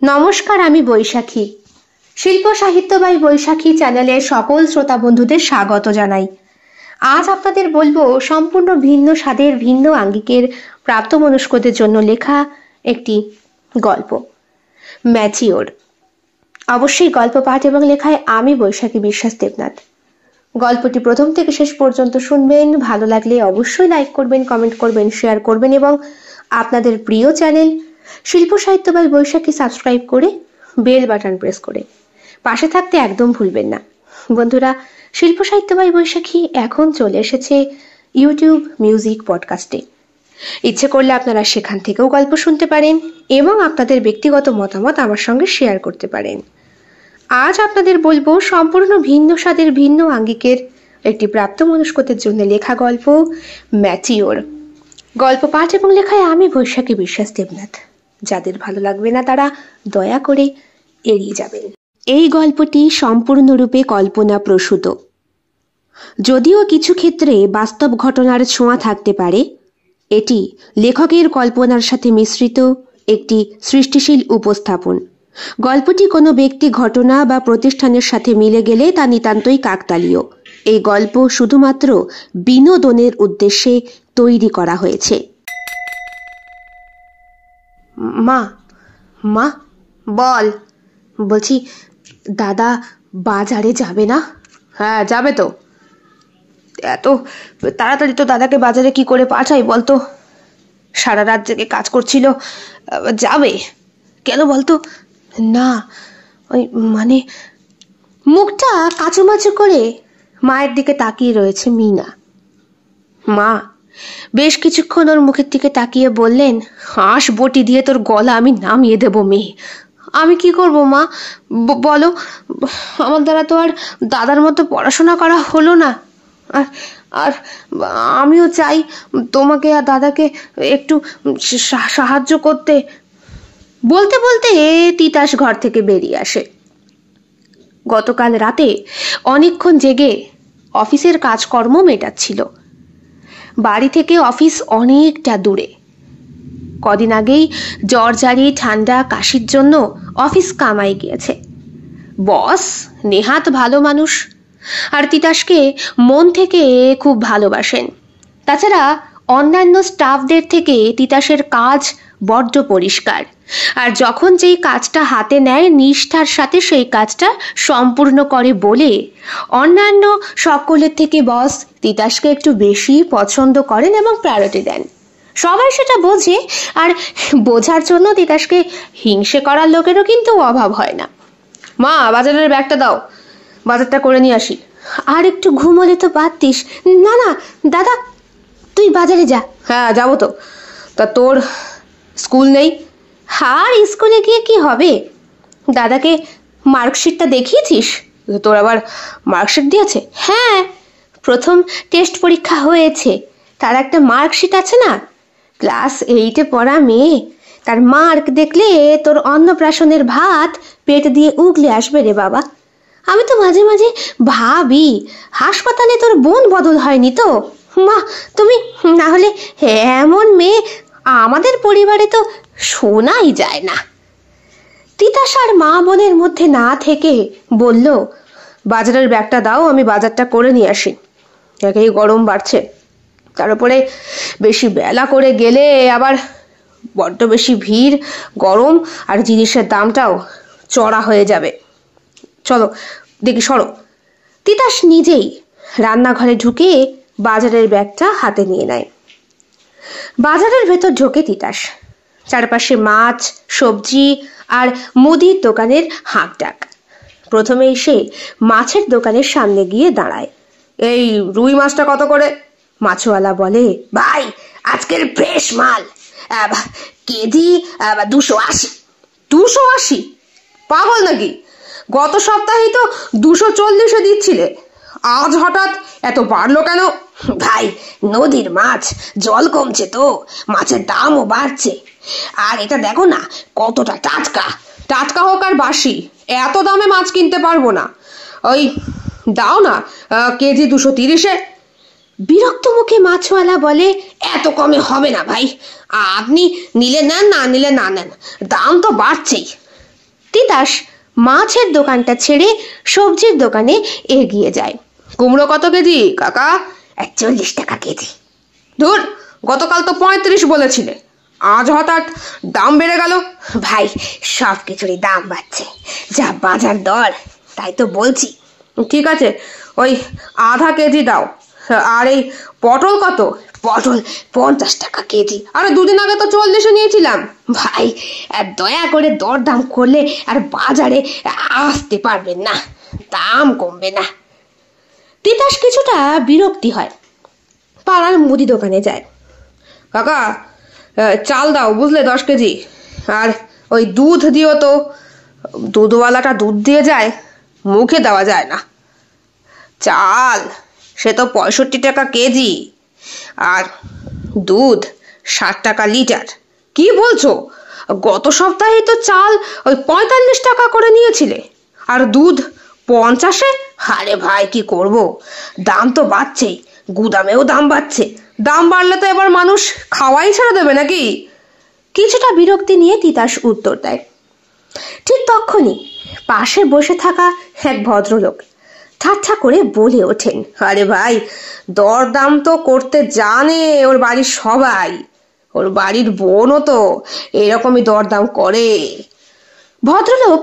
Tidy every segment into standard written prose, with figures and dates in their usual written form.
নমস্কার, আমি বৈশাখী। শিল্প সাহিত্য বাই বৈশাখী চ্যানেলের সকল শ্রোতা বন্ধুদের স্বাগত জানাই। আজ আপনাদের বলবো সম্পূর্ণ ভিন্ন স্বাদের ভিন্ন আঙ্গিকের প্রাপ্তবয়স্কদের জন্য লেখা একটি গল্প, ম্যাচিওর। অবশ্যই গল্প পাঠ এবং লেখায় আমি বৈশাখী বিশ্বাস দেবনাথ। গল্পটি প্রথম থেকে শেষ পর্যন্ত শুনবেন। ভালো লাগলে অবশ্যই লাইক করবেন, কমেন্ট করবেন, শেয়ার করবেন এবং আপনাদের প্রিয় চ্যানেল শিল্প সাহিত্য বাই বৈশাখী সাবস্ক্রাইব করে বেল বাটন প্রেস করে পাশে থাকতে একদম ভুলবেন না। বন্ধুরা, শিল্প সাহিত্য বাই বৈশাখী এখন চলে এসেছে ইউটিউব মিউজিক পডকাস্টে। ইচ্ছে করলে আপনারা সেখান থেকেও গল্প শুনতে পারেন এবং আপনাদের ব্যক্তিগত মতামত আমার সঙ্গে শেয়ার করতে পারেন। আজ আপনাদের বলবো সম্পূর্ণ ভিন্ন স্বাদের ভিন্ন আঙ্গিকের একটি প্রাপ্তবয়স্কদের জন্য লেখা গল্প, ম্যাচিওর। গল্প পাঠ এবং লেখায় আমি বৈশাখী বিশ্বাস দেবনাথ। যাদের ভালো লাগবে না তারা দয়া করে এড়িয়ে যাবেন। এই গল্পটি সম্পূর্ণরূপে কল্পনা প্রসূত, যদিও কিছু ক্ষেত্রে বাস্তব ঘটনার ছোঁয়া থাকতে পারে। এটি লেখকের কল্পনার সাথে মিশ্রিত একটি সৃষ্টিশীল উপস্থাপন। গল্পটি কোনো ব্যক্তি, ঘটনা বা প্রতিষ্ঠানের সাথে মিলে গেলে তা নিতান্তই কাকতালীয়। এই গল্প শুধুমাত্র বিনোদনের উদ্দেশ্যে তৈরি করা হয়েছে। মা মা বল। বলছি, দাদা বাজারে যাবে না? হ্যাঁ, যাবে তো। এত তাড়াতাড়ি তো দাদাকে বাজারে কি করে পাঠাই বলতো? সারা রাত জেগে কাজ করছিল, যাবে কেন বলতো? না, ওই মানে। মুখটা কাচুমাচু করে মায়ের দিকে তাকিয়ে রয়েছে মিনা। মা বেশ কিছুক্ষণ ওর মুখের দিকে তাকিয়ে বললেন, হাঁস বটি দিয়ে তোর গলা আমি নামিয়ে দেবো মেয়ে। আমি কি করব মা, বলো? আমার দ্বারা তো আর দাদার মতো পড়াশোনা করা হলো না। আর আমিও চাই তোমাকে আর দাদাকে একটু সাহায্য করতে। বলতে বলতে তিতাস ঘর থেকে বেরিয়ে আসে। গতকাল রাতে অনেকক্ষণ জেগে অফিসের কাজকর্ম মেটাচ্ছিল। বাড়ি থেকে অফিস অনেকটা দূরে। কদিন আগেই জ্বরজারি, ঠান্ডা, কাশির জন্য অফিস কামাই গিয়েছে। বস নেহাত ভালো মানুষ, আর তিতাসকে মন থেকে খুব ভালোবাসেন। তাছাড়া অন্যান্য স্টাফদের থেকে তিতাসের কাজ বড্ড পরিষ্কার, আর যখন যেই কাজটা হাতে নেয় নিষ্ঠার সাথে সেই কাজটা সম্পূর্ণ করে বলে অন্যান্য সকলের থেকে বস তিতাসকে একটু বেশি পছন্দ করেন এবং প্রায়োরিটি দেন। সবাই সেটা বোঝে, আর বোঝার জন্য তিতাসকে হিংসে করার লোকেরও কিন্তু অভাব হয় না। মা, বাজারের ব্যাগটা দাও, বাজারটা করে নিয়ে আসি। আর একটু ঘুমোলে তো পারতিস। না না দাদা, তুই বাজারে যা। হ্যাঁ, যাবো তো। তা তোর স্কুল নেই? আর স্কুলে গিয়ে কি হবে? দাদাকে মার্কশিটটা দেখিয়েছিস? তোর আবার মার্কশিট দিয়েছে? হ্যাঁ, প্রথম টেস্ট পরীক্ষা হয়েছে, তার একটা মার্কশিট আছে না। ক্লাস 8-এ পড়া মেয়ে, তার মার্ক দেখলে তোর অন্নপ্রাশনের ভাত পেট দিয়ে উগলে আসবে রে বাবা। আমি তো মাঝে মাঝে ভাবি হাসপাতালে তোর বোন বদল হয়নি তো। মা তুমি না হলে এমন মেয়ে আমাদের পরিবারে তো শোনাই যায় না। তিতাস আর মা বোনের মধ্যে না থেকে বলল, বাজারের ব্যাগটা দাও, আমি বাজারটা করে নিয়ে আসি। একেই গরম বাড়ছে, তার উপরে বেশি বেলা করে গেলে আবার বড্ড বেশি ভিড়, গরম, আর জিনিসের দামটাও চড়া হয়ে যাবে। চলো দেখি, সরো। তিতাস নিজেই রান্নাঘরে ঢুকে বাজারের ব্যাগটা হাতে নিয়ে নেয়। বাজারের ভেতর ঢোকে তিতাস। চারপাশে মাছ, সবজি আর মুদির দোকানের হাঁক ডাক। প্রথমে এসে মাছের দোকানের সামনে গিয়ে দাঁড়ায়। এই রুই মাছটা কত করে? মাছওয়ালা বলে, ভাই আজকের ফ্রেশ মাল, কেজি 280। 280? পাগল নাকি? গত সপ্তাহেই তো 240-এ দিচ্ছিলে, আজ হঠাৎ এত বাড়লো কেন? ভাই নদীর মাছ, জল কমছে তো মাছের দামও বাড়ছে। আর এটা দেখো না কতটা টাটকা। টাটকা হোক আর বাসি, এত দামে মাছ কিনতে পারবো না। ওই দাও না কেজি 230-এ। বিরক্ত মুখে মাছওয়ালা বলে, এত কমে হবে না ভাই, আপনি নিলে নেন, না নিলে না নেন, দাম তো বাড়ছেই। তিতাস মাছের দোকানটা ছেড়ে সবজির দোকানে এগিয়ে যায়। কুমড়ো কত কেজি কাকা? 40 টাকা কেজি। ধুর, গতকাল তো 35 বলেছিলে, আজ হঠাৎ দাম বেড়ে গেল। ভাই, সব কিছুরই দাম বাড়ছে, যা বাজার দর, তাই তো বলছি। ঠিক আছে, ওই আধা কেজি দাও। আর এই পটল কত? পটল 50 টাকা কেজি। আরে দুদিন আগে তো 40 নিয়েছিলাম। ভাই, দয়া করে দরদাম করলে আর বাজারে আসতে পারবেন না, দাম কমবে না। তিতাস কিছুটা বিরক্তি হয়, পাড়ার মুদি দোকানে যায়। কাকা, চাল দাও বুঝলে, 10 কেজি। আর ওই দুধ দিও তো, দুধওয়ালাটা দুধ দিয়ে যায়, মুখে দেওয়া যায় না। চাল সে তো 65 টাকা কেজি, আর দুধ 60 টাকা লিটার। কি বলছো? গত সপ্তাহে তো চাল ওই 45 টাকা করে নিয়েছিলে, আর দুধ 50-এ। আরে ভাই, কি করব, দাম তো বাড়ছেই, গুদামেও দাম বাড়ছে। দাম বাড়লে তো এবার মানুষ খাওয়াই ছেড়ে দেবে নাকি? কিছুটা বিরক্তি নিয়ে তিতাস উত্তর দেয়। ঠিক তখনই পাশে বসে থাকা এক ভদ্রলোক ঠাট্টা করে বলে ওঠেন, আরে ভাই, দরদাম তো করতে জানে ওর বাড়ির সবাই, ওর বাড়ির বোনও তো এরকমই দরদাম করে। ভদ্রলোক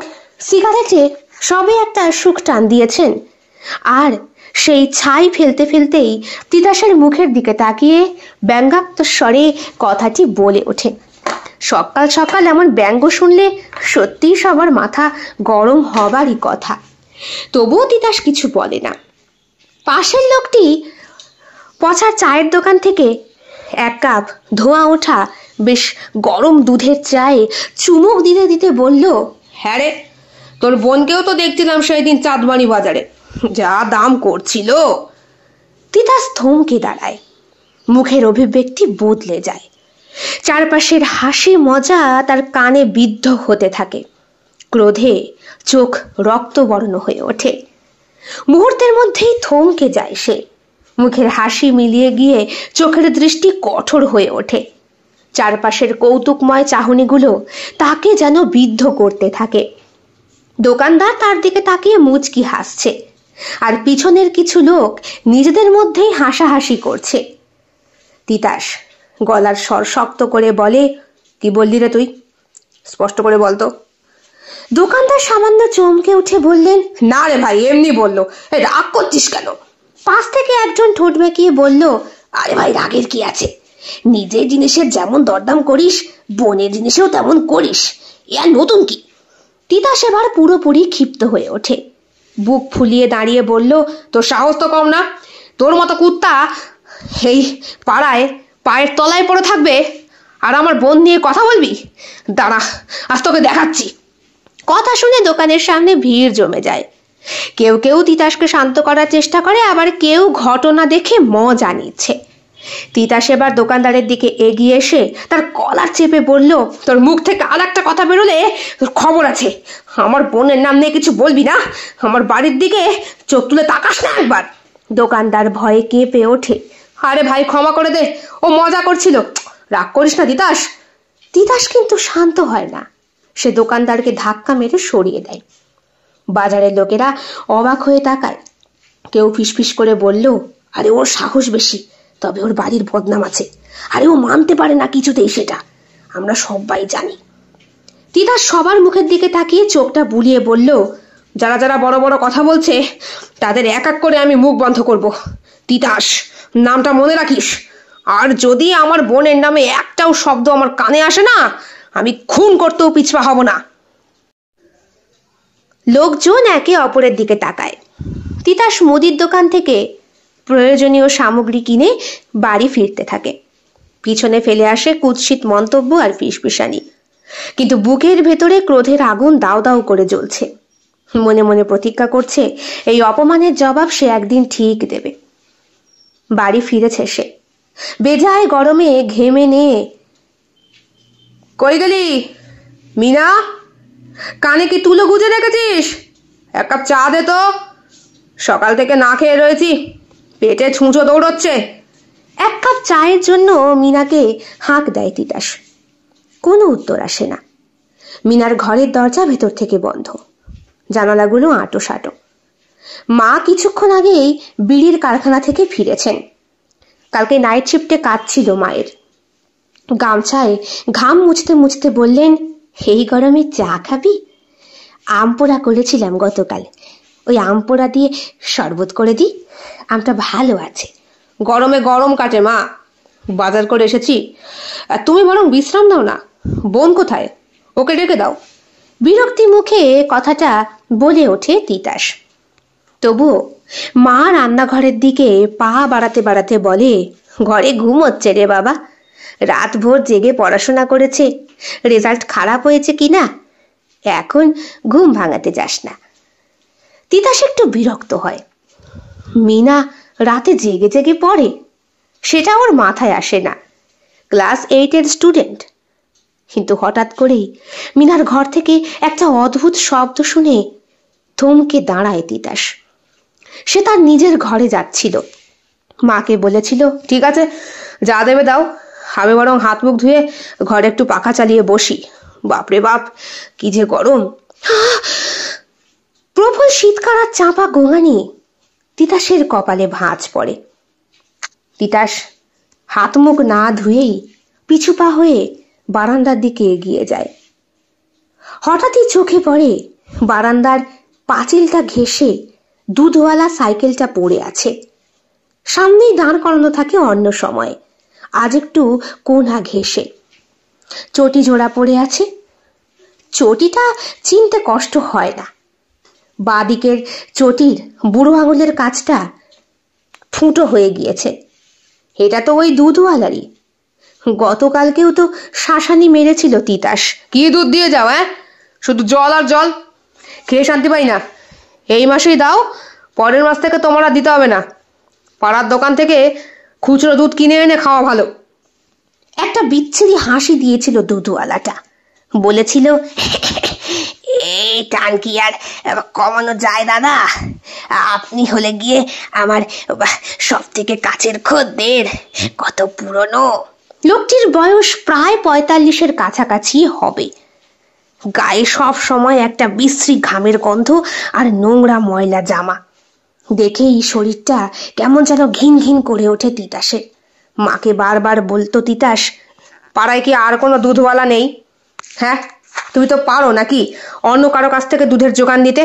সিগারেটে সবে একটা সুখ টান দিয়েছেন, আর সেই ছাই ফেলতে ফেলতেই তিতাসের মুখের দিকে তাকিয়ে ব্যঙ্গাত্মক স্বরে কথাটি বলে ওঠেন। সকাল সকাল এমন ব্যঙ্গ শুনলে সত্যিই সবার মাথা গরম হবারই কথা। তবুও তিতাস কিছু বলে না। পাশের লোকটি পচা চায়ের দোকান থেকে 1 কাপ ধোঁয়া ওঠা বেশ গরম দুধের চায়ে চুমুক দিতে দিতে বলল, হ্যাঁ রে, তোর বোনকেও তো দেখছিলাম সেই দিন চাঁদমারি বাজারে, যা দাম করছিল। তিতাস থমকে দাঁড়ায়, মুখের অভিব্যক্তি বদলে যায়, চারপাশের হাসি মজা তার কানে বিদ্ধ হতে থাকে। ক্রোধে চোখ রক্তবর্ণ হয়ে ওঠে। মুহূর্তের মধ্যেই থমকে যায় সে, মুখের হাসি মিলিয়ে গিয়ে চোখের দৃষ্টি কঠোর হয়ে ওঠে। চারপাশের কৌতুকময় চাহনিগুলো তাকে যেন বিদ্ধ করতে থাকে। দোকানদার তার দিকে তাকিয়ে মুচকি হাসছে, আর পিছনের কিছু লোক নিজেদের মধ্যেই হাসাহাসি করছে। তিতাস গলার স্বর শক্ত করে বলে, কি বললি রে তুই? স্পষ্ট করে বলতো। দোকানদার সামান্য চমকে উঠে বললেন, না রে ভাই, এমনি বললো। রাগ করছিস কেন? পাশ থেকে একজন ঠোঁট বেঁকিয়ে বলল, আরে ভাই, রাগের কি আছে, নিজের জিনিসের যেমন দরদাম করিস, বোনের জিনিসেও তেমন করিস, এ আর নতুন কি? তিতাস এবার পুরোপুরি ক্ষিপ্ত হয়ে ওঠে, বুক ফুলিয়ে দাঁড়িয়ে বলল, তোর সাহস তো কম না? তোর মতো কুত্তা এই পাড়ায় পায়ের তলায় পড়ে থাকবে, আর আমার বোন নিয়ে কথা বলবি? দাঁড়া, আজ তোকে দেখাচ্ছি। কথা শুনে দোকানের সামনে ভিড় জমে যায়। কেউ কেউ তিতাসকে শান্ত করার চেষ্টা করে, আবার কেউ ঘটনা দেখে মজা নিচ্ছে। তিতাস এবার দোকানদারের দিকে এগিয়ে এসে তার কলার চেপে বলল, তোর মুখ থেকে আর একটা কথা বেরোলে তোর খবর আছে। আমার বোনের নাম নিয়ে কিছু বলবি না, আমার বাড়ির দিকে চোখ তুলে তাকাস না একবার। দোকানদার ভয়ে কেঁপে ওঠে। আরে ভাই, ক্ষমা করে দে, ও মজা করছিল, রাগ করিস না তিতাস। তিতাস কিন্তু শান্ত হয় না, সে দোকানদারকে ধাক্কা মেরে সরিয়ে দেয়। বাজারের লোকেরা অবাক হয়ে তাকায়। কেউ ফিসফিস করে বলল, আরে ওর সাহস বেশি, তবে ওর বাড়ির বদনাম আছে, আরে ও মানতে পারে না কিছুতেই, সেটা আমরা সবাই জানি। তিতাস সবার মুখের দিকে তাকিয়ে চোখটা বুলিয়ে বলল, যারা যারা বড় বড় কথা বলছে তাদের এক এক করে আমি মুখ বন্ধ করব। তিতাস নামটা মনে রাখিস, আর যদি আমার বোনের নামে একটাও শব্দ আমার কানে আসে না, আমি খুন করতেও পিছপা হব না। লোকজন একে অপরের দিকে তাকায়। তিতাস মুদির দোকান থেকে প্রয়োজনীয় সামগ্রী কিনে বাড়ি ফিরতে থাকে। পিছনে ফেলে আসে কুৎসিত মন্তব্য আর ফিসফিসানি, কিন্তু বুকের ভেতরে ক্রোধের আগুন দাউ দাউ করে জ্বলছে। মনে মনে প্রতিজ্ঞা করছে, এই অপমানের জবাব সে একদিন ঠিক দেবে। বাড়ি ফিরেছে সে, বেজায় গরমে ঘেমে নিয়ে। কই গেলি মিনা? কানে কি তুলো গুজে রেখেছিস? 1 কাপ চা দে তো, সকাল থেকে না খেয়ে রয়েছি, পেটে ছুঁচো দৌড়চ্ছে। 1 কাপ চায়ের জন্য মিনাকে হাঁক দেয় তিতাস। কোনো উত্তর আসে না। মিনার ঘরের দরজা ভেতর থেকে বন্ধ, জানালাগুলো আঁটো সাঁটো। মা কিছুক্ষণ আগেই বিড়ির কারখানা থেকে ফিরেছেন। কালকে নাইট শিফটে কাজ ছিল মায়ের। গামছায় ঘাম মুছতে মুছতে বললেন, এই গরমে চা খাবি? আম পোড়া করেছিলাম গতকাল, ওই আম পোড়া দিয়ে শরবত করে দিই, আমটা ভালো আছে। গরমে গরম কাটে মা, বাজার করে এসেছি। আর তুমি বরং বিশ্রাম নাও না। বোন কোথায়? ওকে ডেকে দাও। বিরক্তি মুখে কথাটা বলে ওঠে তিতাস। তবুও মা রান্নাঘরের দিকে পা বাড়াতে বাড়াতে বলে, ঘরে ঘুমোচ্ছে রে বাবা, রাত ভোর জেগে পড়াশোনা করেছে, রেজাল্ট খারাপ হয়েছে কিনা, এখন ঘুম ভাঙাতে যাস না। তিতাস একটু বিরক্ত হয়। মিনা রাতে জেগে জেগে পড়ে, সেটা ওর মাথায় আসে না। ক্লাস 8-এর স্টুডেন্ট। কিন্তু হঠাৎ করেই মিনার ঘর থেকে একটা অদ্ভুত শব্দ শুনে থমকে দাঁড়ায় তিতাস। সে তার নিজের ঘরে যাচ্ছিল। মাকে বলেছিল, ঠিক আছে, যা দেবে দাও, আমি বরং হাত মুখ ধুয়ে ঘরে একটু পাখা চালিয়ে বসি। বাপরে বাপ, কি যে গরম। প্রবল শীতকারার চাপা গোঙানি তিতাসের কপালে ভাঁজ পড়ে। তিতাস হাত মুখ না ধুয়েই পিছু পা হয়ে বারান্দার দিকে এগিয়ে যায়। হঠাৎই চোখে পড়ে বারান্দার পাঁচিলটা ঘেঁষে দুধওয়ালা সাইকেলটা পড়ে আছে। সামনেই দাঁড় করানো থাকে অন্য সময়, আজ একটু কোণা ঘেঁষে। চটি জোড়া পড়ে আছে। চটিটা চিনতে কষ্ট হয় না। বাঁ দিকের চটির বুড়ো আঙুলের কাছটা ফুটো হয়ে গিয়েছে। এটা তো ওই দুধওয়ালারই। গতকালকেও তো শাসানি মেরেছিল তিতাস। কি দুধ দিয়ে যাও? শুধু জল আর জল, খেয়ে শান্তি পাই না। এই মাসেই দাও, পরের মাস থেকে তোমার আর দিতে হবে না। পাড়ার দোকান থেকে খুচরো দুধ কিনে এনে খাওয়া ভালো। একটা বিচ্ছিরি হাসি দিয়েছিল দুধওয়ালাটা। বলেছিল, এই টান কি আর কমানো যায় দাদা? আপনি হলে গিয়ে আমার সব থেকে কাছের খদ্দের, কত পুরনো। লোকটির বয়স প্রায় 45-এর কাছাকাছি হবে। গায়ে সব সময় একটা বিশ্রী ঘামের গন্ধ আর নোংরা ময়লা জামা। দেখেই শরীরটা কেমন যেন ঘিন ঘিন করে ওঠে তিতাসের। মাকে বারবার বলতো তিতাস, পাড়ায় কি আর কোনো দুধওয়ালা নেই? হ্যাঁ, তুমি তো পারো নাকি অন্য কারো কাছ থেকে দুধের যোগান দিতে?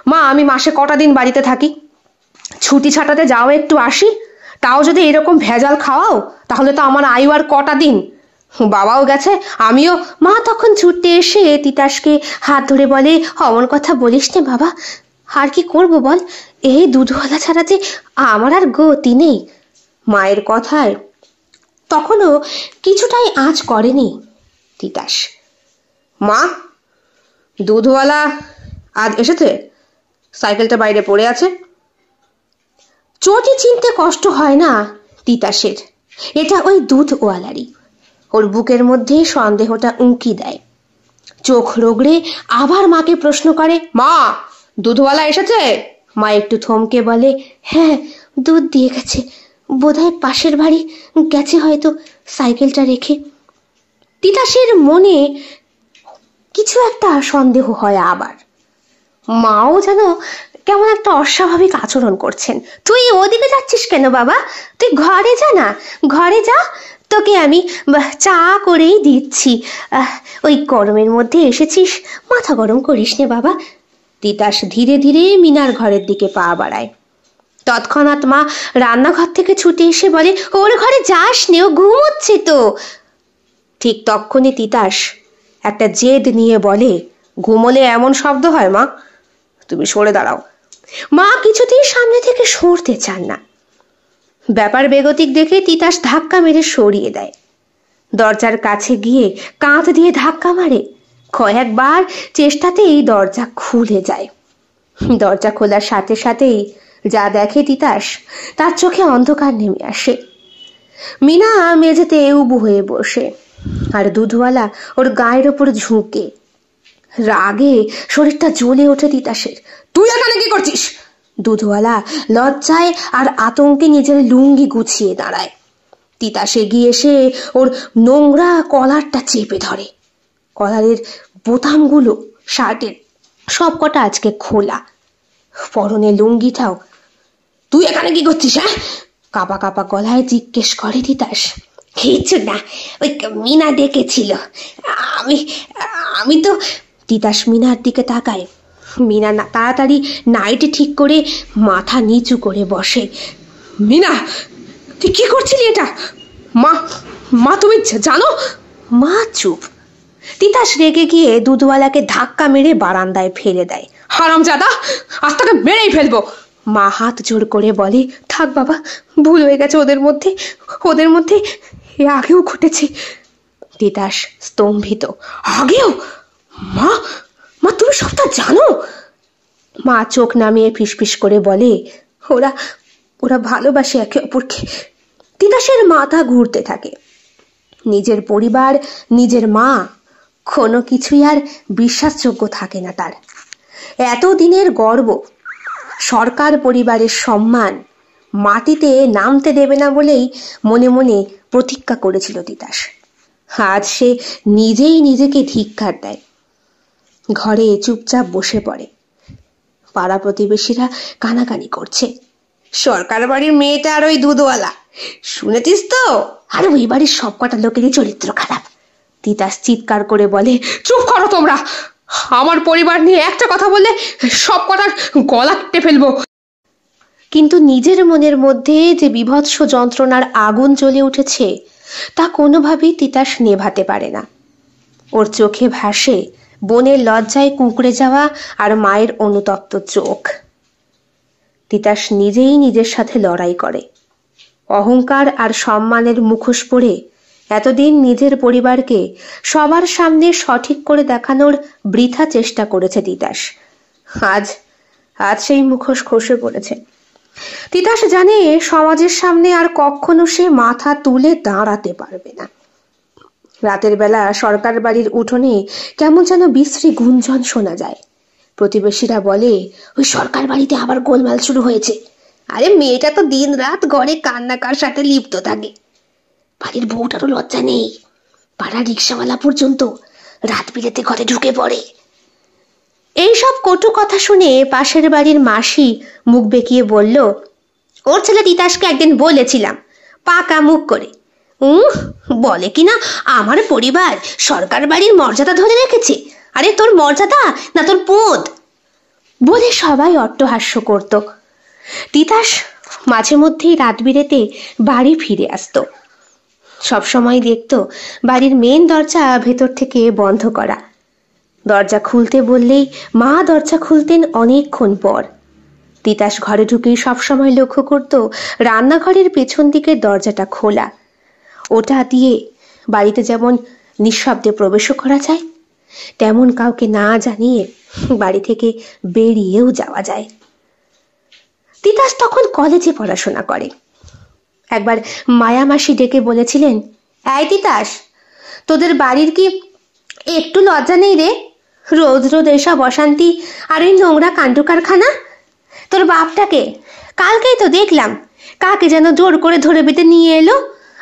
মা, আমি মাসে কটা দিন বাড়িতে থাকি, ছুটি ছাটাতে যাও একটু আসি, তাও যদি এরকম ভেজাল খাওয়াও তাহলে তো আমার আয়ু আর কটা দিন। বাবাও গেছে, আমিও। মা তখন ছুটতে এসে তিতাসকে হাত ধরে বলে, অমন কথা বলিস নে বাবা, আর কি করবো বল, এই দুধওয়ালা ছাড়া যে আমার আর গতি নেই। মায়ের কথায় তখনও কিছুটাই আঁচ করেনি তিতাস। মা, দুধওয়ালা আজ এসেছে? সাইকেলটা বাইরে পড়ে আছে। চটি চিনতে কষ্ট হয় না তিতাসের, এটা ওই দুধওয়ালারই। ওর বুকের মধ্যে সন্দেহটা উঁকি দেয়। চোখ রগড়ে আবার মাকে প্রশ্ন করে, মা, দুধওয়ালা এসেছে? মা একটু থমকে বলে, হ্যাঁ, দুধ দিয়ে গেছে, বোধহয় পাশের বাড়ি গেছে হয়তো সাইকেলটা রেখে। তিতাসের মনে কিছু একটা সন্দেহ হয় আবার। মাও যেন কেমন একটা অস্বাভাবিক আচরণ করছেন। তুই ওদিকে যাচ্ছিস কেন বাবা? তুই ঘরে যা না, ঘরে যা, তোকে আমি চা করেই দিচ্ছি। ওই গরমের মধ্যে এসেছিস, মাথা গরম করিস নে বাবা। তিতাস ধীরে ধীরে মিনার ঘরের দিকে পা বাড়ায়। তৎক্ষণাৎ মা রান্নাঘর থেকে ছুটে এসে বলে, ওর ঘরে যাস নে, ও ঘুমোচ্ছে তো। ঠিক তক্ষুনি তিতাস একটা জেদ নিয়ে বলে, ঘুমোলে এমন শব্দ হয় মা? তুমি সরে দাঁড়াও। মা কিছুতেই সামনে থেকে সরতে চান না। ব্যাপার বেগতিক দেখে তিতাস ধাক্কা মেরে সরিয়ে দেয়। দরজার কাছে গিয়ে কাঁধ দিয়ে ধাক্কা মারে। কয়েকবার চেষ্টাতেই দরজা খুলে যায়। দরজা খোলার সাথে সাথেই যা দেখে তিতাস, তার চোখে অন্ধকার নেমে আসে। মিনা মেঝেতে উবু হয়ে বসে, আর দুধওয়ালা ওর গায়ের ওপর ঝুঁকে। রাগে শরীরটা জ্বলে ওঠে তিতাসের। তুই এখানে কি করছিস? দুধওয়ালা লজ্জায় আর আতঙ্কে নিজের লুঙ্গি গুছিয়ে দাঁড়ায়। তিতাস এগিয়ে এসে ওর নোংরা কলারটা চেপে ধরে। কলারের বোতামগুলো শার্টের সব কটা আজকে খোলা, পরনে লুঙ্গিটাও। তুই এখানে কি করছিস? হ্যাঁ, কাপা কাপা গলায় জিজ্ঞেস করে তিতাস। কিছু না, ওই মিনা ডেকেছিল। আমি আমি তো তিতাস মিনার দিকে তাকায়। মিনা তাড়াতাড়ি নাইটি ঠিক করে মাথা নিচু করে বসে। মিনা, তুই কি করছিলি এটা? মা মা তুমি জানো? মা চুপ। তিতাস রেগে গিয়ে দুধওয়ালাকে ধাক্কা মেরে বারান্দায় ফেলে দেয়। হারামজাদা, আজ তাকে মেরেই ফেলবো। মা হাত জোর করে বলে, থাক বাবা, ভুল হয়ে গেছে ওদের মধ্যে এ আগেও ঘটেছে। তিতাস স্তম্ভিত। আগেও? মা মা তুমি সবটা জানো? মা চোখ নামিয়ে ফিসফিস করে বলে, ওরা ওরা ভালোবাসে একে অপরকে। তিতাসের মাথা ঘুরতে থাকে। নিজের পরিবার, নিজের মা, কোনো কিছুই আর বিশ্বাসযোগ্য থাকে না তার। এতদিনের গর্ব, সরকার পরিবারের সম্মান মাটিতে নামতে দেবে না বলেই মনে মনে প্রতিজ্ঞা করেছিল তিতাস। আজ সে নিজেই নিজেকে ধিক্কার দেয়। ঘরে চুপচাপ বসে পড়ে। পাড়া প্রতিবেশীরা কানাকানি করছে, সরকার বাড়ির মেয়েটা আর ওই দুধওয়ালা, শুনেছিস তো? আর ওই বাড়ির সব কটা লোকেরই চরিত্র খারাপ। তিতাস চিৎকার করে বলে, চুপ করো তোমরা, আমার পরিবার নিয়ে একটা কথা বললে সব কটার গলা কেটে ফেলবো। কিন্তু নিজের মনের মধ্যে যে বিভৎস যন্ত্রণার আগুন জ্বলে উঠেছে তা কোনোভাবেই তিতাস নেভাতে পারে না। ওর চোখে ভাসে বোনের লজ্জায় কুঁকড়ে যাওয়া আর মায়ের অনুতপ্ত চোখ। তিতাস নিজেই নিজের সাথে লড়াই করে। অহংকার আর সম্মানের মুখোশ পরে এতদিন নিজের পরিবারকে সবার সামনে সঠিক করে দেখানোর বৃথা চেষ্টা করেছে তিতাস। আজ সেই মুখোশ খসে পড়েছে। তিতাস জানে সমাজের সামনে আর কখনো সে মাথা তুলে দাঁড়াতে পারবে না। রাতের বেলা সরকার বাড়ির উঠোনে কেমন যেন বিশ্রী গুঞ্জন শোনা যায়। প্রতিবেশীরা বলে, ওই সরকার বাড়িতে আবার গোলমাল শুরু হয়েছে। আরে মেয়েটা তো দিন রাত ঘরে কান্নাকার সাথে লিপ্ত থাকে। বাড়ির বউটারও লজ্জা নেই। পাড়ার রিক্সাওয়ালা পর্যন্ত রাত বিরেতে ঘরে ঢুকে পড়ে। এইসব কটু কথা শুনে পাশের বাড়ির মাসি মুখ বেঁকিয়ে বলল, ওর ছেলে তিতাসকে একদিন বলেছিলাম পাকা মুখ করে, বলে কিনা আমার পরিবার সরকার বাড়ির মর্যাদা ধরে রেখেছে। আরে তোর মর্যাদা না তোর পোদ, বলে সবাই অট্টহাস্য করত। তিতাস মাঝে মধ্যেই রাত বিরেতে বাড়ি ফিরে আসতো। সবসময় দেখতো বাড়ির মেন দরজা ভেতর থেকে বন্ধ করা। দরজা খুলতে বললেই মা দরজা খুলতেন অনেকক্ষণ পর। তিতাস ঘরে ঢুকেই সবসময় লক্ষ্য করত রান্নাঘরের পেছন দিকের দরজাটা খোলা। ওটা দিয়ে বাড়িতে যেমন নিঃশব্দে প্রবেশও করা যায়, তেমন কাউকে না জানিয়ে বাড়ি থেকে বেরিয়েও যাওয়া যায়। তিতাস তখন কলেজে পড়াশোনা করে। একবার মায়ামাসি ডেকে বলেছিলেন, এই তিতাস, তোদের বাড়ির কি একটু লজ্জা নেই রে? রোজ রোজ এসব অশান্তি আর এই নোংরা কাণ্ড কারখানা। তোর বাপটাকে কালকেই তো দেখলাম কাকে যেন জোর করে ধরে বেঁধে নিয়ে এলো,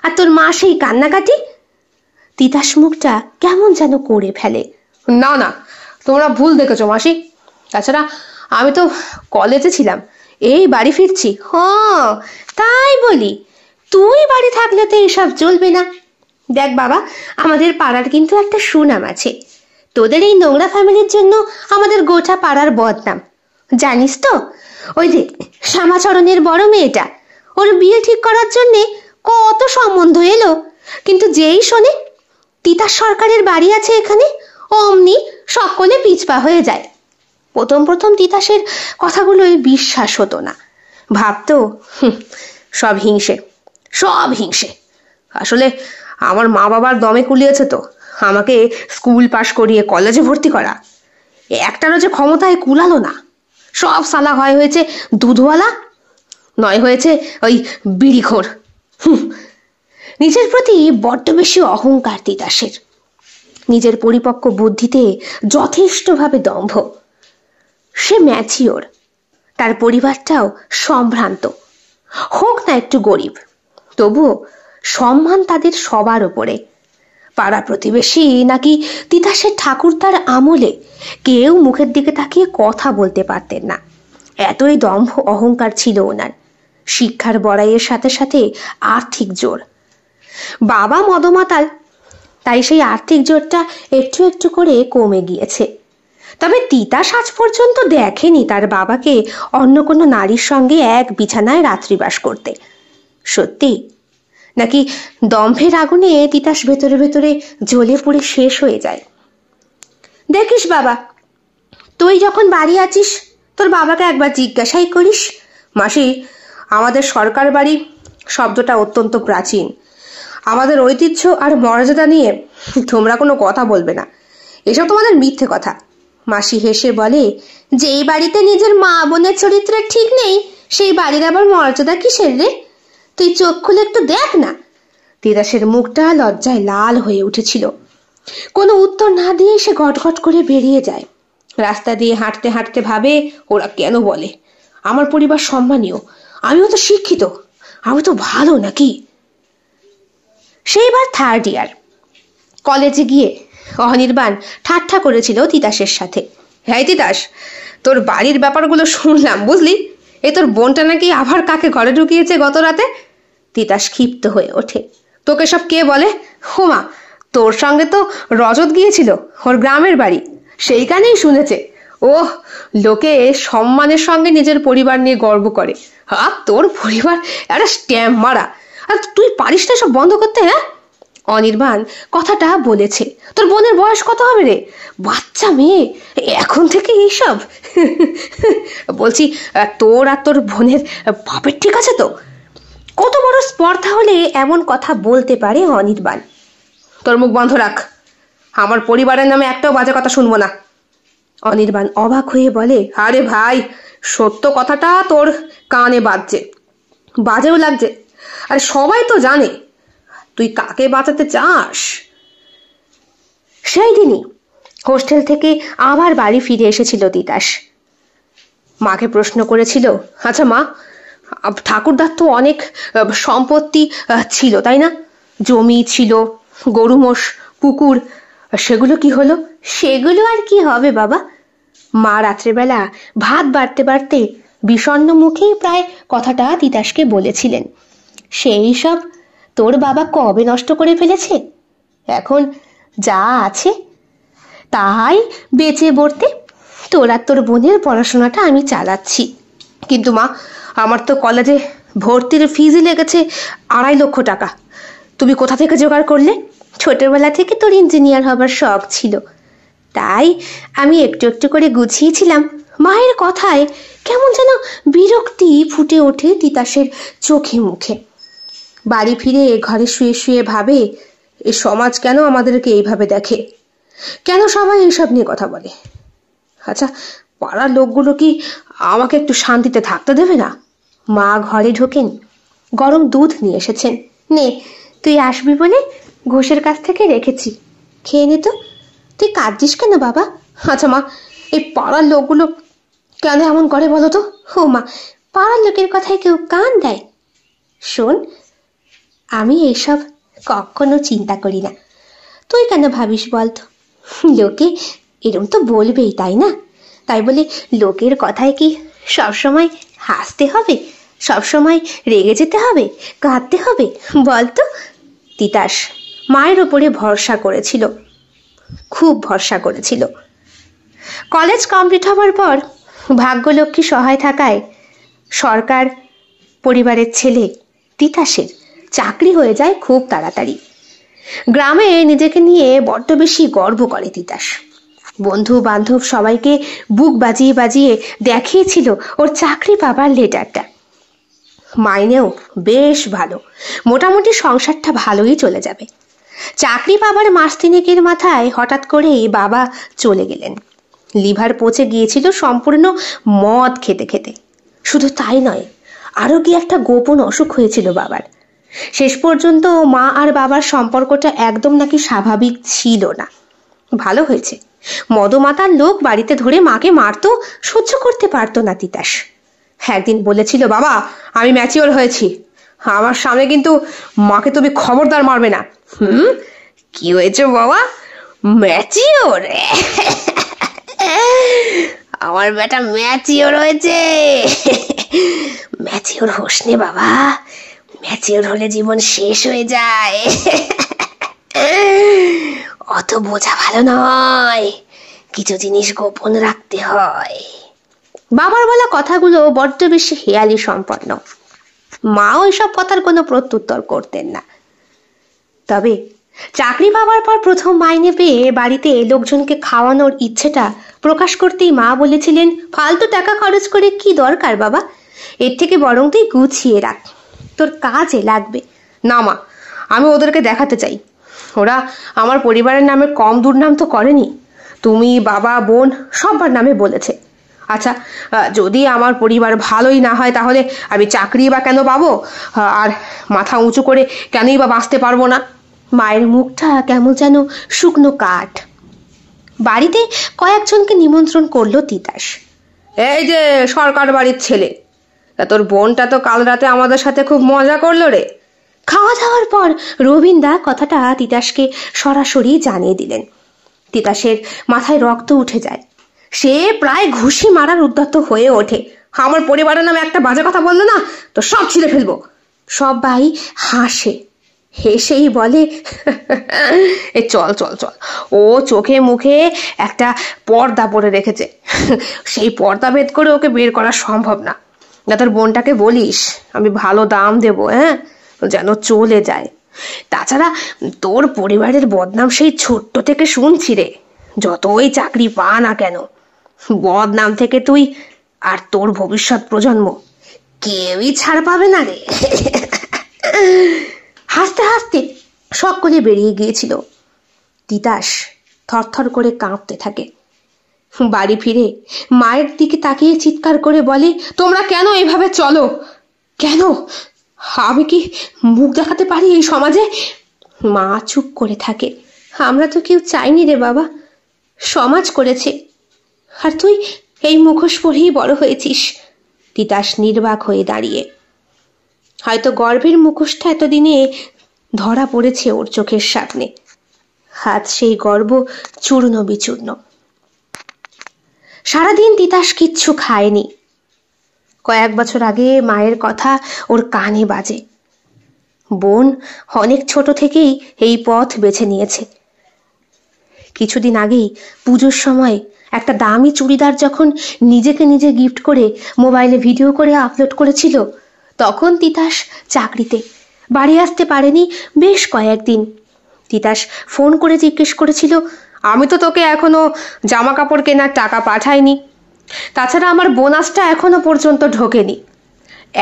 আর তোর মা সেই কান্নাকাটি। তিতাস মুখটা কেমন যেন করে ফেলে। না না, তোমরা ভুল দেখেছো মাসি। তাছাড়া আমি তো কলেজে ছিলাম, এই বাড়ি ফিরছি। তাই বলি, তুই বাড়ি থাকলে তো এসব চলবে না। দেখ বাবা, আমাদের পাড়ার কিন্তু একটা সুনাম আছে। তোদের এই নোংরা ফ্যামিলির জন্য আমাদের গোটা পাড়ার বদনাম, জানিস তো? ওই যে শ্যামাচরণের বড় মেয়েটা, ওর বিয়ে ঠিক করার জন্যে কত সম্বন্ধ এলো, কিন্তু যেই শোনে তিতাস সরকারের বাড়ি আছে এখানে, অমনি সকলে পিছপা হয়ে যায়। প্রথম প্রথম তিতাসের কথাগুলোই বিশ্বাস হতো না। ভাবতো সব হিংসে। আসলে আমার মা বাবার দমে কুলিয়েছে তো আমাকে স্কুল পাশ করিয়ে কলেজে ভর্তি করা। একটারও যে ক্ষমতায় কুলালো না। সব সালা হয়েছে দুধওয়ালা, নয় হয়েছে ওই বিড়িখোর। নিজের প্রতি বড্ড বেশি অহংকার তিতাসের। নিজের পরিপক্ক বুদ্ধিতে যথেষ্টভাবে দম্ভ। সে ম্যাচিওর, তার পরিবারটাও সম্ভ্রান্ত। হোক না একটু গরিব, তবুও সম্মান তাদের সবার ওপরে। পাড়া প্রতিবেশী নাকি তিতাসের ঠাকুরদার আমলে কেউ মুখের দিকে তাকিয়ে কথা বলতে পারতেন না, এতই দম্ভ অহংকার ছিল ওনার। শিক্ষার বড়াইয়ের সাথে সাথে আর্থিক জোর। বাবা মদমাতাল, তাই সেই আর্থিক জোরটা একটু একটু করে কমে গিয়েছে। তবে তিতাস আজ পর্যন্ত দেখেনি তার বাবাকে অন্য কোনো নারীর সঙ্গে এক বিছানায় রাত্রিবাস করতে। সত্যি নাকি দম্ভের আগুনে তিতাস ভেতরে ভেতরে জ্বলে পুড়ে শেষ হয়ে যায়? দেখিস বাবা, তুই যখন বাড়ি আছিস তোর বাবাকে একবার জিজ্ঞাসাই করিস। মাসি, আমাদের সরকার বাড়ি শব্দটা অত্যন্ত প্রাচীন। আমাদের ঐতিহ্য আর মর্যাদা নিয়ে তোমরা কোনো কথা বলবে না, এসব তোমাদের মিথ্যে কথা। মাসি হেসে বলে, যেই বাড়িতে নিজের মা বোনের চরিত্রের ঠিক নেই সেই বাড়ির আবার মর্যাদা কিসের রে? তুই চোখ খুলে একটু দেখ না। তিতাসের মুখটা লজ্জায় লাল হয়ে উঠেছিল। কোনো উত্তর না দিয়ে সে গটগট করে বেরিয়ে যায়। রাস্তা দিয়ে হাঁটতে হাঁটতে ভাবে, ওরা কেন বলে আমার পরিবার সম্মানীয়, আমিও তো শিক্ষিত, আমি তো ভালো নাকি? সেইবার 3rd ইয়ার কলেজে গিয়ে অনির্বাণ ঠাট্টা করেছিল তিতাসের সাথে। হ্যাঁ তিতাস, তোর বাড়ির ব্যাপারগুলো শুনলাম বুঝলি, এই তোর বোনটা নাকি আবার কাকে ঘরে ঢুকিয়েছে গত রাতে। তিতাস ক্ষিপ্ত হয়ে ওঠে। তোকে সব কে বলে? হোমা, তোর সঙ্গে তো রজত গিয়েছিল ওর গ্রামের বাড়ি, সেইখানেই শুনেছে। ওহ, লোকে সম্মানের সঙ্গে নিজের পরিবার নিয়ে গর্ব করে, আর তোর পরিবার একটা স্ট্যাম্প মারা। আর তুই পারিস না সব বন্ধ করতে? হ্যাঁ, অনির্বাণ কথাটা বলেছে। তোর বোনের বয়স কত হবে রে? বাচ্চা মেয়ে, এখন থেকে এইসব? বলছি, তোর আর তোর বোনের বাপের ঠিক আছে তো? কত বড় স্পর্ধা হলে এমন কথা বলতে পারে অনির্বাণ? তোর মুখ বন্ধ রাখ, আমার পরিবারের নামে একটাও বাজে কথা শুনবো না। অনির্বাণ অবাক হয়ে বলে, আরে ভাই, সত্য কথাটা তোর কানে বাজছে, বাজেও লাগছে, আরে সবাই তো জানে। তুই কাকে বাঁচাতে চাস? সেই দিনই হোস্টেল থেকে আবার বাড়ি ফিরে এসেছিল তিতাস। মাকে প্রশ্ন করেছিল, আচ্ছা মা, ঠাকুরদার তো অনেক সম্পত্তি ছিল তাই না? জমি ছিল, গরু মোষ, পুকুর, সেগুলো কি হলো? সেগুলো আর কি হবে বাবা? মা রাত্রেবেলা ভাত বাড়তে বাড়তে বিষণ্ণ মুখেই প্রায় কথাটা তিতাসকে বলেছিলেন। সেই সব তোর বাবা কবে নষ্ট করে ফেলেছে। এখন যা আছে তাই বেঁচে বর্তে তোর আর তোর বোনের পড়াশোনাটা আমি চালাচ্ছি। কিন্তু মা, আমার তো কলেজে ভর্তির ফিজই লেগেছে 2.5 লক্ষ টাকা। তুমি কোথা থেকে জোগাড় করলে? ছোটবেলা থেকে তোর ইঞ্জিনিয়ার হবার শখ ছিল, তাই আমি একটু একটু করে গুছিয়েছিলাম। মায়ের কথায় কেমন যেন বিরক্তি ফুটে ওঠে তিতাসের চোখে মুখে। বাড়ি ফিরে ঘরে শুয়ে শুয়ে ভাবে, এই সমাজ কেন আমাদেরকে এইভাবে দেখে? কেন সবাই এইসব নিয়ে কথা বলে? আচ্ছা, পাড়ার লোকগুলো কি আমাকে একটু শান্তিতে থাকতে দেবে না? মা ঘরে ঢোকেন, গরম দুধ নিয়ে এসেছেন। নে, তুই আসবি বলে ঘোষের কাছ থেকে রেখেছি, খেয়ে নে তো। তুই কাঁদছিস কেন বাবা? আচ্ছা মা, এই পাড়ার লোকগুলো কেন এমন করে বলো তো? ও মা, পাড়ার লোকের কথায় কেউ কান দেয়? শোন, আমি এইসব কখনো চিন্তা করি না। তুই কেন ভাবিস বলতো? লোকে এরম তো বলবেই, তাই না? তাই বলে লোকের কথায় কি সবসময় হাসতে হবে? সবসময় রেগে যেতে হবে? কাঁদতে হবে বলতো? তিতাস মায়ের ওপরে ভরসা করেছিল, খুব ভরসা করেছিল। কলেজ কমপ্লিট হবার পর ভাগ্যলক্ষ্মী সহায় থাকায় সরকার পরিবারের ছেলে তিতাসের চাকরি হয়ে যায় খুব তাড়াতাড়ি। গ্রামে নিজেকে নিয়ে বড্ড বেশি গর্ব করে তিতাস। বন্ধু বান্ধব সবাইকে বুক বাজিয়ে বাজিয়ে দেখিয়েছিল ওর চাকরি পাবার লেটারটা। মাইনেও বেশ ভালো, মোটামুটি সংসারটা ভালোই চলে যাবে। চাকরি পাবার মাস 3 মাথায় হঠাৎ করেই বাবা চলে গেলেন। লিভার পচে গিয়েছিল সম্পূর্ণ মদ খেতে খেতে। শুধু তাই নয়, আরও কি একটা গোপন অসুখ হয়েছিল বাবার। শেষ পর্যন্ত মা আর বাবার সম্পর্কটা একদম নাকি স্বাভাবিক ছিল না। ভালো হয়েছে, মদমাতার লোক বাড়িতে ধরে মাকে মারতো, সহ্য করতে পারতো না তিতাস। একদিন বলেছিল, বাবা আমি ম্যাচিওর হয়েছি, আমার সামনে কিন্তু মাকে তুমি খবরদার মারবে না। কি হয়েছে বাবা? ম্যাচিওর? আমার বেটা ম্যাচিওর হয়েছে। ম্যাচিওর হোস নে বাবা, ম্যাচিওর হলে জীবন শেষ হয়ে যায়। অত বোঝা ভালো নয়, কিছু জিনিস গোপন রাখতে হয়। বাবার বলা কথাগুলো বড্ড বেশি হেয়ালি সম্পন্ন। মা ওইসব কথার কোনো প্রত্যুত্তর করতেন না। তবে চাকরি পাওয়ার পর প্রথম মাইনে পেয়ে বাড়িতে লোকজনকে খাওয়ানোর ইচ্ছেটা প্রকাশ করতেই মা বলেছিলেন, ফালতু টাকা খরচ করে কি দরকার বাবা, এর থেকে বরং তুই গুছিয়ে রাখ, তোর কাজে লাগবে। না মা, আমি ওদেরকে দেখাতে চাই ওরা আমার পরিবারের নামে কম দুর্নাম তো করেনি। তুমি, বাবা, বোন সবার নামে বলেছে। আচ্ছা, যদি আমার পরিবার ভালোই না হয় তাহলে আমি চাকরি বা কেন পাবো, আর মাথা উঁচু করে কেনই বা বাঁচতে পারবো না? মায়ের মুখটা কেমন যেন শুকনো কাঠ। বাড়িতে কয়েকজনকে নিমন্ত্রণ করলো তিতাস। এই যে সরকার বাড়ির ছেলে, তা তোর বোনটা তো কাল রাতে আমাদের সাথে খুব মজা করলো রে। খাওয়া দাওয়ার পর রবীন্দা কথাটা তিতাসকে সরাসরি জানিয়ে দিলেন। তিতাসের মাথায় রক্ত উঠে যায়। সে প্রায় ঘুষি মারার উদ্যত হয়ে ওঠে। আমার পরিবারের নামে একটা বাজে কথা বললো না তো সব ছিঁড়ে ফেলবো। সবাই হাসে, হেসেই বলে, এ চল চল চল, ও চোখে মুখে একটা পর্দা পরে রেখেছে, সেই পর্দা ভেদ করে ওকে বের করা সম্ভব না। তোর বোনটাকে বলিস আমি ভালো দাম দেবো, হ্যাঁ, যেন চলে যায়। তাছাড়া তোর পরিবারের বদনাম সেই ছোট্ট থেকে শুনছি রে, যতই চাকরি পা না কেন, বদনাম থেকে তুই আর তোর ভবিষ্যৎ প্রজন্ম কেউই ছাড় পাবে না রে। হাসতে হাসতে সকলে বেরিয়ে গিয়েছিল। তিতাস থরথর করে কাঁপতে থাকে। বাড়ি ফিরে মায়ের দিকে তাকিয়ে চিৎকার করে বলে, তোমরা কেন এইভাবে চলো? কেন? আমি কি মুখ দেখাতে পারি এই সমাজে? মা চুপ করে থাকে। আমরা তো কেউ চাইনি রে বাবা, সমাজ করেছে, আর তুই এই মুখোশ পরেই বড় হয়েছিস। তিতাস নির্বাক হয়ে দাঁড়িয়ে। হয়তো গর্ভের মুখোশটা এতদিনে ধরা পড়েছে ওর চোখের সামনে। হাত সেই গর্ব চূর্ণ বিচূর্ণ। সারাদিন তিতাস কিচ্ছু খায়নি। কয়েক বছর আগে মায়ের কথা ওর কানে বাজে। বোন অনেক ছোট থেকেই এই পথ বেছে নিয়েছে। কিছুদিন আগেই পুজোর সময় একটা দামি চুড়িদার যখন নিজেকে নিজে গিফট করে মোবাইলে ভিডিও করে আপলোড করেছিল, তখন তিতাস চাকরিতে, বাড়ি আসতে পারেনি বেশ কয়েকদিন। তিতাস ফোন করে জিজ্ঞেস করেছিল, আমি তো তোকে এখনো জামা কাপড় কেনার টাকা পাঠাইনি, তাছাড়া আমার বোনাসটা এখনো পর্যন্ত ঢোকেনি।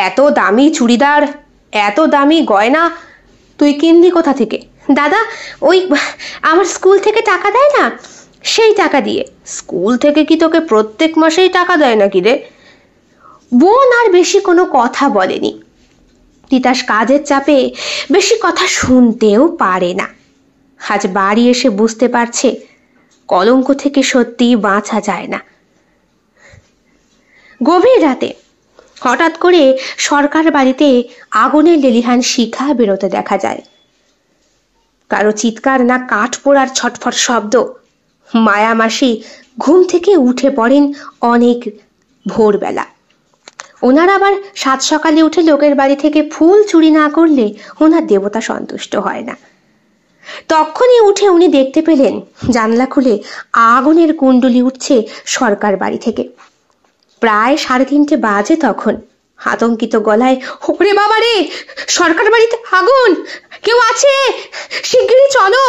এত দামি চুড়িদার, এত দামি গয়না তুই কিনলি কোথা থেকে? দাদা, ওই আমার স্কুল থেকে টাকা দেয় না, সেই টাকা দিয়ে। স্কুল থেকে কি তোকে প্রত্যেক মাসেই টাকা দেয় নাকি রে? বোন আর বেশি কোনো কথা বলেনি। তিতাস কাজের চাপে বেশি কথা শুনতেও পারে না। আজ বাড়ি এসে বুঝতে পারছে কলঙ্ক থেকে সত্যি বাঁচা যায় না। গভীর রাতে হঠাৎ করে সরকার বাড়িতে আগুনের লেলিহান শিখা বেরোতে দেখা যায়। কারো চিৎকার না কাঠ পোড়ার ছটফট শব্দ। মায়া মাসি ঘুম থেকে উঠে পড়েন অনেক ভোরবেলা। ওনার আবার সাত সকালে উঠে লোকের বাড়ি থেকে ফুল চুরি না করলে ওনার দেবতা সন্তুষ্ট হয় না। তখনই উঠে উনি দেখতে পেলেন জানলা খুলে আগুনের কুণ্ডলি উঠছে সরকার বাড়ি থেকে। প্রায় 3:30 বাজে তখন। আতঙ্কিত গলায়, ওরে বাবা রে, সরকার বাড়িতে আগুন, কেউ আছে, শিগগিরই চলো।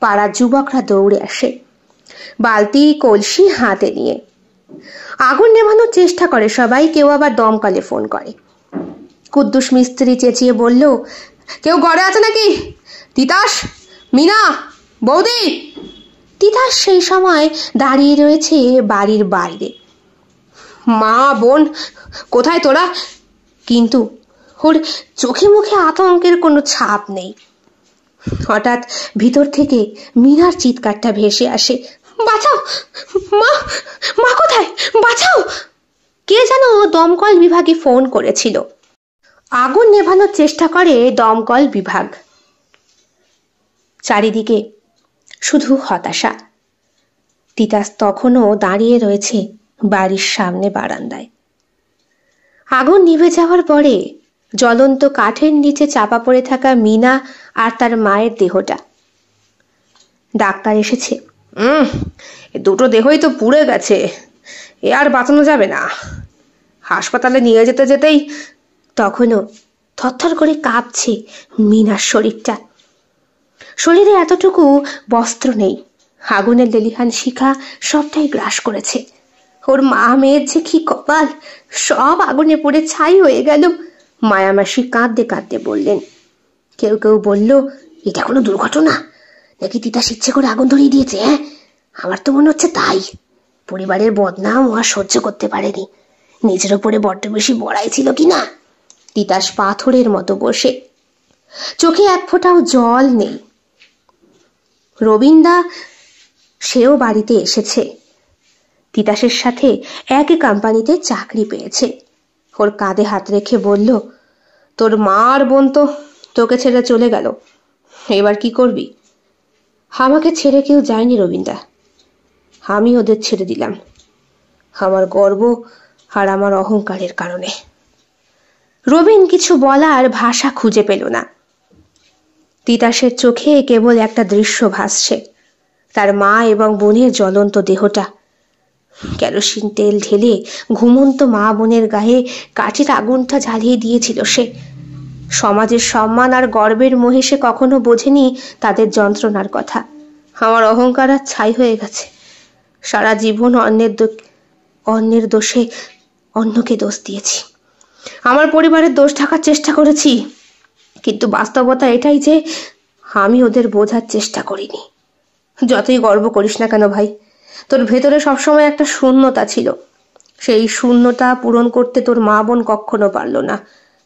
পাড়ার যুবকরা দৌড়ে আসে, বালতি কলসি হাতে নিয়ে। আগুন নেভানোর চেষ্টা করে সবাই, কেউ আবার দমকলে ফোন করে। কুদ্দুস মিস্ত্রি চেঁচিয়ে বলল, কেউ ঘরে আছে নাকি? তিতাস, মিনা, বৌদি। তিতাস সেই সময় দাঁড়িয়ে রয়েছে বাড়ির বাইরে। মা, বোন, কোথায় তোরা? কিন্তু ওর চোখে মুখে আতঙ্কের কোনো ছাপ নেই। হঠাৎ ভিতর থেকে মিনার চিৎকারটা ভেসে আসে, বাঁচাও, মা, মা কোথায়, বাঁচাও। কে যেন দমকল বিভাগে ফোন করেছিল। আগুন নেভানোর চেষ্টা করে দমকল বিভাগ। চারিদিকে শুধু হতাশা। তিতাস তখনও দাঁড়িয়ে রয়েছে বাড়ির সামনে বারান্দায়। আগুন নিভে যাওয়ার পরে জ্বলন্ত কাঠের নিচে চাপা পড়ে থাকা মিনা আর তার মায়ের দেহটা। ডাক্তার এসেছে। দুটো দেহই তো পুড়ে গেছে, এ আর বাঁচানো যাবে না। হাসপাতালে নিয়ে যেতে যেতেই তখনও থরথর করে কাঁপছে মিনার শরীরটা। শরীরে এতটুকু বস্ত্র নেই, আগুনের লেলিহান শিখা সবটাই গ্রাস করেছে। ওর মা মেয়ের যে কি কপাল, সব আগুনে পড়ে ছাই হয়ে গেল। মায়ামাসি কাঁদতে কাঁদতে বললেন। কেউ কেউ বলল, এটা কোনো দুর্ঘটনা নাকি তিতাস ইচ্ছে করে আগুন ধরিয়ে দিয়েছে। আমার তো মনে হচ্ছে তাই। পরিবারের বদনাম ও আর সহ্য করতে পারেনি, নিজের ওপরে বড্ড বেশি বড়াই ছিল কিনা। তিতাস পাথরের মতো বসে, চোখে এক ফোঁটাও জল নেই। রবীন্দা সেও বাড়িতে এসেছে, তিতাসের সাথে একই কোম্পানিতে চাকরি পেয়েছে। ওর কাঁধে হাত রেখে বলল, তোর মা আর বোন তো তোকে ছেড়ে চলে গেল, এবার কি করবি? আমাকে ছেড়ে কেউ যায়নি রবীন্দা, আমি ওদের ছেড়ে দিলাম আমার গর্ব আর আমার অহংকারের কারণে। রবীন কিছু বলার ভাষা খুঁজে পেল না। তিতাসের চোখে কেবল একটা দৃশ্য ভাসছে, তার মা এবং বোনের জ্বলন্ত দেহটা। কেরোসিন তেল ঢেলে ঘুমন্ত মা বোনের গায়ে কাঠের আগুনটা জ্বালিয়ে দিয়েছিল সে। সমাজের সম্মান আর গর্বের মোহে সে কখনো বোঝেনি তাদের যন্ত্রণার কথা। আমার অহংকার আর ছাই হয়ে গেছে। সারা জীবন অন্যের দোষে অন্যকে দোষ দিয়েছি, আমার পরিবারের দোষ ঢাকার চেষ্টা করেছি, কিন্তু বাস্তবতা এটাই যে আমি ওদের বোঝার চেষ্টা করিনি। যতই গর্ব করিস না কেন ভাই, তোর ভেতরে সবসময় একটা শূন্যতা ছিল। সেই শূন্যতা পূরণ করতে তোর মা বোন কখনো পারল না।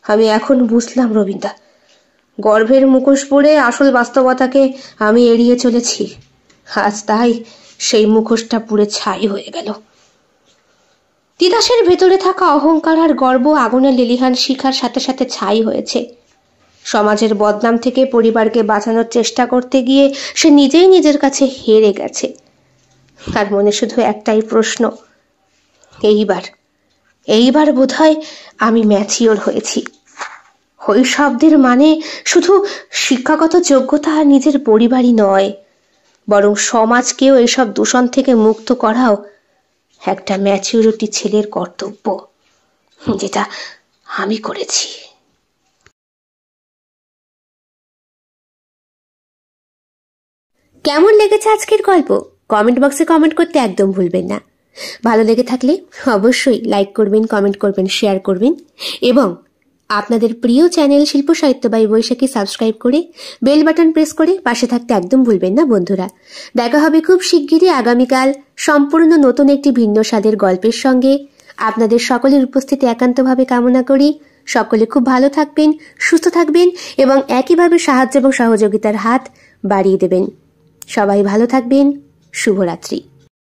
আমি এখন বুঝলাম রবীন্দা, গর্ভের মুখোশ পরে আসল বাস্তবতাকে আমি এড়িয়ে চলেছি। আজ তাই সেই মুখোশটা পুড়ে ছাই হয়ে গেল। তিতাসের ভেতরে থাকা অহংকার আর গর্ব আগুনের লেলিহান শিখার সাথে সাথে ছাই হয়েছে। সমাজের বদনাম থেকে পরিবারকে বাঁচানোর চেষ্টা করতে গিয়ে সে নিজেই নিজের কাছে হেরে গেছে। তার মনে শুধু একটাই প্রশ্ন, এইবার বোধহয় আমি ম্যাচিওর হয়েছি। ওই শব্দের মানে শুধু শিক্ষাগত যোগ্যতা আর নিজের পরিবারই নয়, বরং সমাজকেও এসব দূষণ থেকে মুক্ত করাও একটা ম্যাচিউরিটি ছেলের কর্তব্য, যেটা আমি করেছি। কেমন লেগেছে আজকের গল্প কমেন্ট বক্সে কমেন্ট করতে একদম ভুলবেন না। ভালো লেগে থাকলে অবশ্যই লাইক করবেন, কমেন্ট করবেন, শেয়ার করবেন এবং আপনাদের প্রিয় চ্যানেল শিল্প সাহিত্য বাই বৈশাখী সাবস্ক্রাইব করে বেল বাটন প্রেস করে পাশে থাকতে একদম ভুলবেন না বন্ধুরা। দেখা হবে খুব শিগগিরই আগামীকাল সম্পূর্ণ নতুন একটি ভিন্ন স্বাদের গল্পের সঙ্গে। আপনাদের সকলের উপস্থিতি একান্তভাবে কামনা করি। সকলে খুব ভালো থাকবেন, সুস্থ থাকবেন এবং একইভাবে সাহায্য এবং সহযোগিতার হাত বাড়িয়ে দেবেন। সবাই ভালো থাকবেন। শুভরাত্রি।